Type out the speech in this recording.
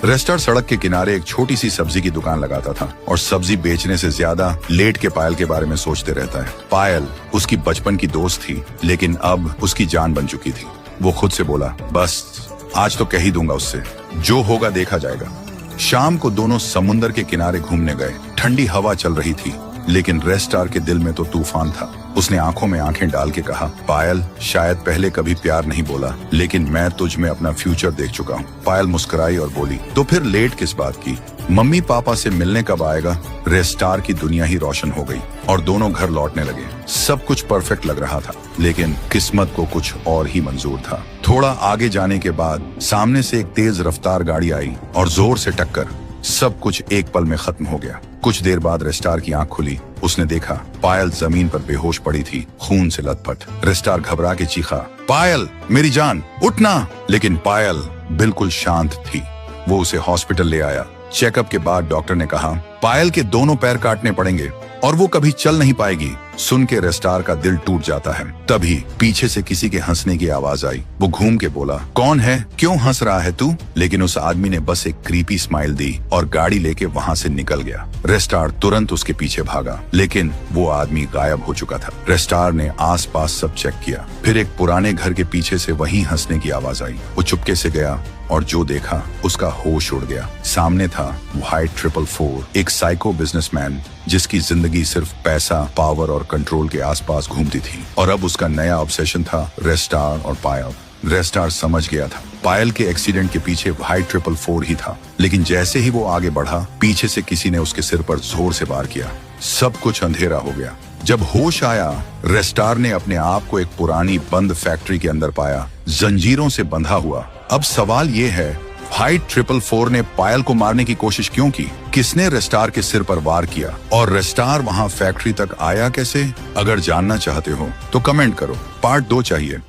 रेस्टार सड़क के किनारे एक छोटी सी सब्जी की दुकान लगाता था और सब्जी बेचने से ज्यादा लेट के पायल के बारे में सोचते रहता है। पायल उसकी बचपन की दोस्त थी, लेकिन अब उसकी जान बन चुकी थी। वो खुद से बोला, बस आज तो कह ही दूंगा उससे, जो होगा देखा जाएगा। शाम को दोनों समुंदर के किनारे घूमने गए। ठंडी हवा चल रही थी, लेकिन रेस्टार के दिल में तो तूफान था। उसने आंखों में आंखें डाल के कहा, पायल शायद पहले कभी प्यार नहीं बोला, लेकिन मैं तुझ में अपना फ्यूचर देख चुका हूँ। पायल मुस्कुराई और बोली, तो फिर लेट किस बात की? मम्मी पापा से मिलने कब आएगा? रेस्टार की दुनिया ही रोशन हो गई और दोनों घर लौटने लगे। सब कुछ परफेक्ट लग रहा था, लेकिन किस्मत को कुछ और ही मंजूर था। थोड़ा आगे जाने के बाद सामने से एक तेज रफ्तार गाड़ी आई और जोर से टक्कर। सब कुछ एक पल में खत्म हो गया। कुछ देर बाद रेस्टार की आंख खुली। उसने देखा पायल जमीन पर बेहोश पड़ी थी, खून से लथपथ। रेस्टार घबरा के चीखा, पायल मेरी जान, उठना! लेकिन पायल बिल्कुल शांत थी। वो उसे हॉस्पिटल ले आया। चेकअप के बाद डॉक्टर ने कहा, पायल के दोनों पैर काटने पड़ेंगे और वो कभी चल नहीं पाएगी। सुन के रेस्टार का दिल टूट जाता है। तभी पीछे से किसी के हंसने की आवाज आई। वो घूम के बोला, कौन है? क्यों हंस रहा है तू? लेकिन उस आदमी ने बस एक क्रीपी स्माइल दी और गाड़ी लेके वहां से निकल गया। रेस्टार तुरंत उसके पीछे भागा, लेकिन वो आदमी गायब हो चुका था। रेस्टार ने आसपास सब चेक किया। फिर एक पुराने घर के पीछे से वही हंसने की आवाज आई। वो चुपके से गया और जो देखा उसका होश उड़ गया। सामने था व्हाइट 444, एक साइको बिजनेसमैन जिसकी जिंदगी सिर्फ पैसा, पावर और कंट्रोल के आसपास घूमती थी। और अब उसका नया ऑब्सेशन था रेस्टार और पायल। रेस्टार समझ गया था पायल के एक्सीडेंट के पीछे व्हाइट 444 ही था, लेकिन जैसे ही वो आगे बढ़ा, पीछे से किसी ने उसके सिर पर जोर से वार किया। सब कुछ अंधेरा हो गया। जब होश आया, रेस्टार ने अपने आप को एक पुरानी बंद फैक्ट्री के अंदर पाया, जंजीरों से बंधा हुआ। अब सवाल ये है, व्हाइट 444 ने पायल को मारने की कोशिश क्यों की? किसने रेस्टार के सिर पर वार किया? और रेस्टार वहां फैक्ट्री तक आया कैसे? अगर जानना चाहते हो तो कमेंट करो। पार्ट 2 चाहिए।